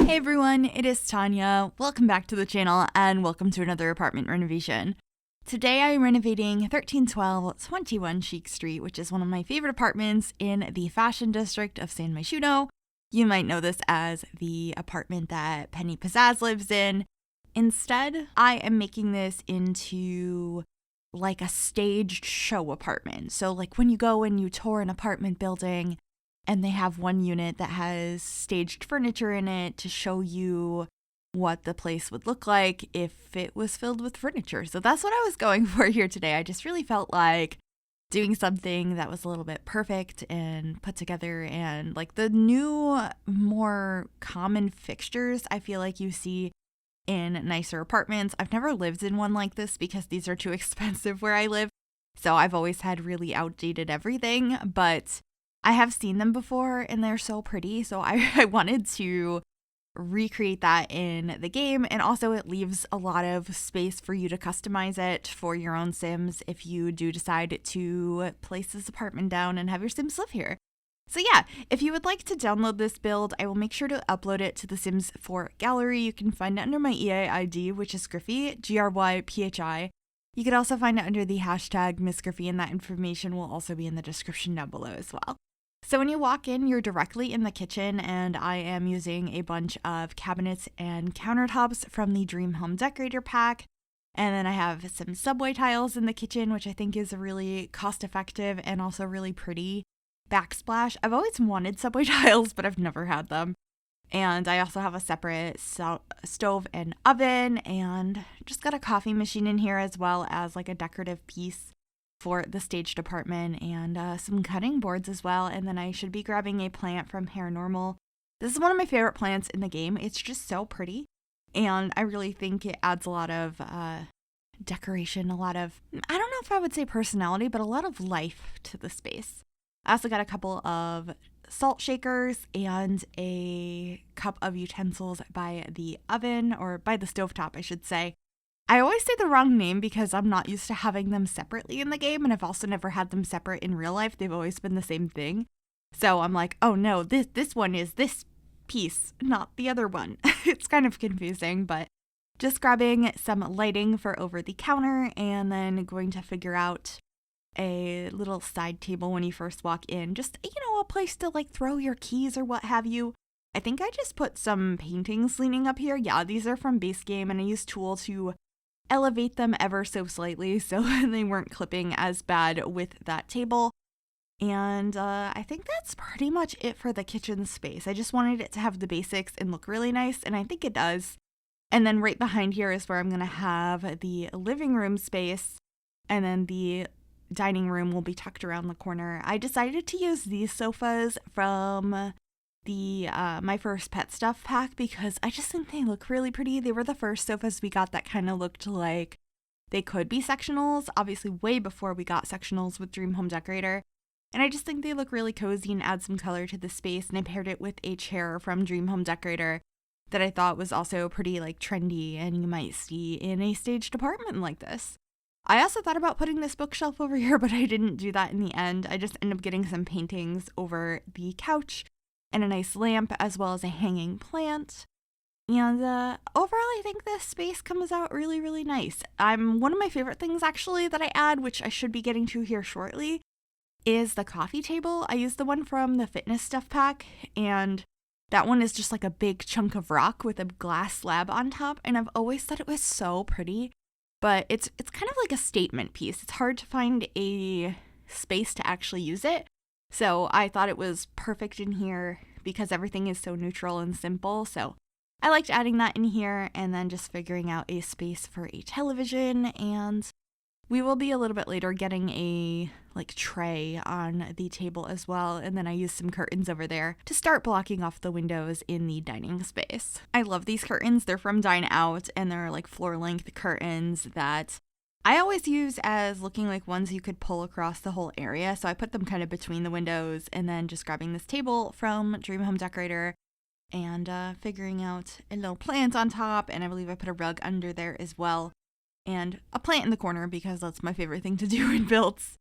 Hey everyone, it is Tanya. Welcome back to the channel and welcome to another apartment renovation. Today I'm renovating 1312 21 Chic Street, which is one of my favorite apartments in the fashion district of San Myshuno. You might know this as the apartment that Penny Pizzazz lives in. Instead, I am making this into like a staged show apartment. So like when you go and you tour an apartment building, and they have one unit that has staged furniture in it to show you what the place would look like if it was filled with furniture. So that's what I was going for here today. I just really felt like doing something that was a little bit perfect and put together, and like the new, more common fixtures I feel like you see in nicer apartments. I've never lived in one like this because these are too expensive where I live. So I've always had really outdated everything, but I have seen them before and they're so pretty, so I wanted to recreate that in the game, and also it leaves a lot of space for you to customize it for your own Sims if you do decide to place this apartment down and have your Sims live here. So yeah, if you would like to download this build, I will make sure to upload it to the Sims 4 gallery. You can find it under my EA ID, which is Gryphi, Gryphi. You could also find it under the hashtag MissGryphi, and that information will also be in the description down below as well. So when you walk in, you're directly in the kitchen, and I am using a bunch of cabinets and countertops from the Dream Home Decorator pack. And then I have some subway tiles in the kitchen, which I think is a really cost-effective and also really pretty backsplash. I've always wanted subway tiles, but I've never had them. And I also have a separate stove and oven, and just got a coffee machine in here as well as like a decorative piece for the staged apartment, and some cutting boards as well. And then I should be grabbing a plant from Paranormal. This is one of my favorite plants in the game. It's just so pretty, and I really think it adds a lot of decoration, a lot of, I don't know if I would say personality, but a lot of life to the space. I also got a couple of salt shakers and a cup of utensils by the oven, or by the stovetop, I should say. I always say the wrong name because I'm not used to having them separately in the game, and I've also never had them separate in real life. They've always been the same thing. So I'm like, oh no, this one is this piece, not the other one. It's kind of confusing, but just grabbing some lighting for over the counter, and then going to figure out a little side table when you first walk in. Just, a place to like throw your keys or what have you. I think I just put some paintings leaning up here. Yeah, these are from base game, and I used Tool to elevate them ever so slightly so they weren't clipping as bad with that table. And I think that's pretty much it for the kitchen space. I just wanted it to have the basics and look really nice, and I think it does. And then right behind here is where I'm going to have the living room space, and then the dining room will be tucked around the corner. I decided to use these sofas from the My First Pet Stuff pack because I just think they look really pretty. They were the first sofas we got that kind of looked like they could be sectionals, obviously way before we got sectionals with Dream Home Decorator. And I just think they look really cozy and add some color to the space, and I paired it with a chair from Dream Home Decorator that I thought was also pretty like trendy and you might see in a staged apartment like this. I also thought about putting this bookshelf over here, but I didn't do that in the end. I just ended up getting some paintings over the couch and a nice lamp, as well as a hanging plant. And overall, I think this space comes out really, really nice. One of my favorite things, actually, that I add, which I should be getting to here shortly, is the coffee table. I used the one from the Fitness Stuff pack, and that one is just like a big chunk of rock with a glass slab on top, and I've always thought it was so pretty. But it's kind of like a statement piece. It's hard to find a space to actually use it. So I thought it was perfect in here because everything is so neutral and simple. So I liked adding that in here, and then just figuring out a space for a television. And we will be a little bit later getting a like tray on the table as well. And then I used some curtains over there to start blocking off the windows in the dining space. I love these curtains. They're from Dine Out, and they're like floor length curtains that I always use as looking like ones you could pull across the whole area. So I put them kind of between the windows, and then just grabbing this table from Dream Home Decorator and figuring out a little plant on top. And I believe I put a rug under there as well, and a plant in the corner because that's my favorite thing to do in builds.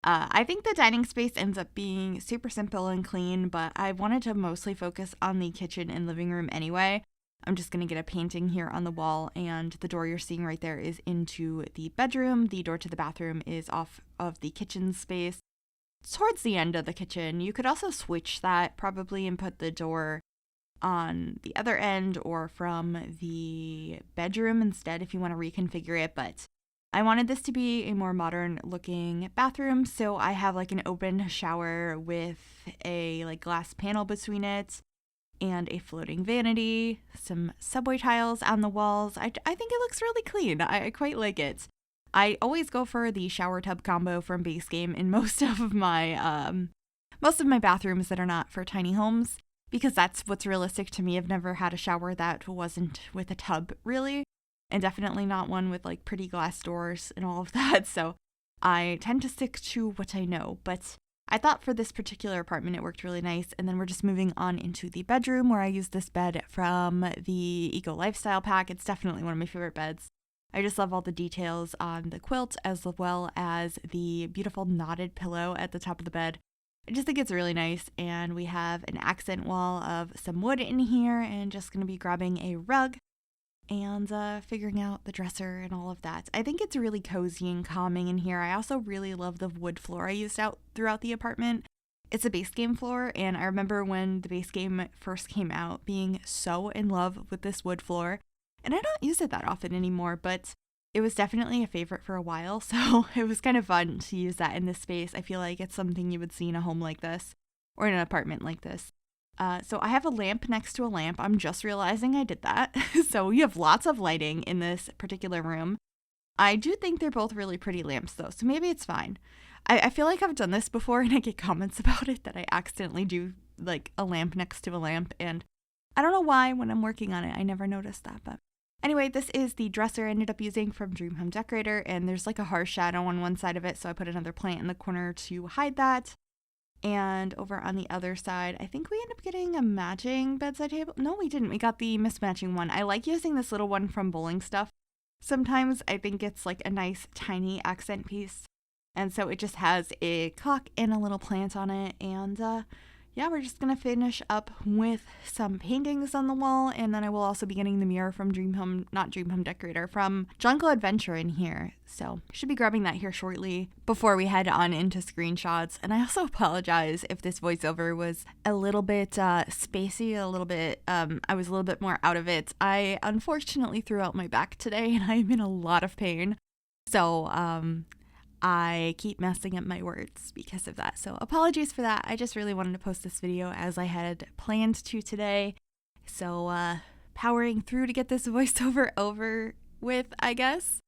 I think the dining space ends up being super simple and clean, but I wanted to mostly focus on the kitchen and living room anyway. I'm just going to get a painting here on the wall, and the door you're seeing right there is into the bedroom. The door to the bathroom is off of the kitchen space. Towards the end of the kitchen, you could also switch that probably and put the door on the other end or from the bedroom instead if you want to reconfigure it, but I wanted this to be a more modern looking bathroom, so I have like an open shower with a like glass panel between it and a floating vanity, some subway tiles on the walls. I think it looks really clean. I quite like it. I always go for the shower tub combo from Base Game in most of my bathrooms that are not for tiny homes, because that's what's realistic to me. I've never had a shower that wasn't with a tub, really, and definitely not one with like pretty glass doors and all of that. So I tend to stick to what I know, but I thought for this particular apartment it worked really nice. And then we're just moving on into the bedroom, where I use this bed from the Eco Lifestyle pack. It's definitely one of my favorite beds. I just love all the details on the quilt as well as the beautiful knotted pillow at the top of the bed. I just think it's really nice, and we have an accent wall of some wood in here, and just going to be grabbing a rug and figuring out the dresser and all of that. I think it's really cozy and calming in here. I also really love the wood floor I used out throughout the apartment. It's a Base Game floor, and I remember when the Base Game first came out being so in love with this wood floor, and I don't use it that often anymore, but it was definitely a favorite for a while, so it was kind of fun to use that in this space. I feel like it's something you would see in a home like this or in an apartment like this. So I have a lamp next to a lamp. I'm just realizing I did that. So you have lots of lighting in this particular room. I do think they're both really pretty lamps though, so maybe it's fine. I feel like I've done this before and I get comments about it that I accidentally do like a lamp next to a lamp, and I don't know why when I'm working on it I never noticed that, but anyway, this is the dresser I ended up using from Dream Home Decorator, and there's like a harsh shadow on one side of it, so I put another plant in the corner to hide that. And over on the other side, I think we ended up getting a matching bedside table. No, we didn't. We got the mismatching one. I like using this little one from Bowling Stuff. Sometimes I think it's like a nice tiny accent piece. And so it just has a clock and a little plant on it, and yeah, we're just going to finish up with some paintings on the wall, and then I will also be getting the mirror from not Dream Home Decorator, from Jungle Adventure in here. So should be grabbing that here shortly before we head on into screenshots. And I also apologize if this voiceover was a little bit spacey, I was a little bit more out of it. I unfortunately threw out my back today, and I'm in a lot of pain. So, I keep messing up my words because of that. So apologies for that. I just really wanted to post this video as I had planned to today. So powering through to get this voiceover over with, I guess,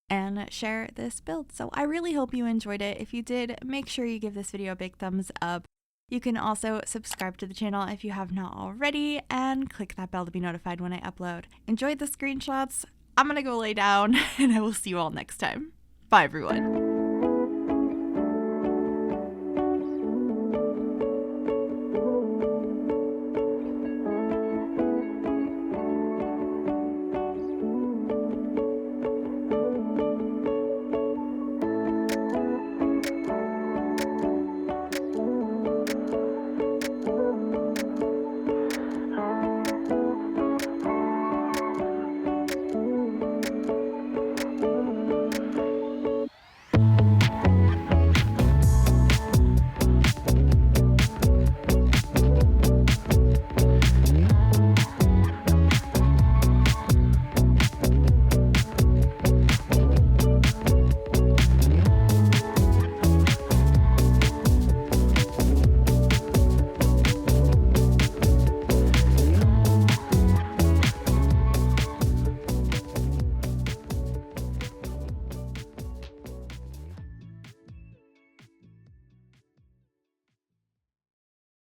and share this build. So I really hope you enjoyed it. If you did, make sure you give this video a big thumbs up. You can also subscribe to the channel if you have not already, and click that bell to be notified when I upload. Enjoyed the screenshots. I'm gonna go lay down, and I will see you all next time. Bye, everyone.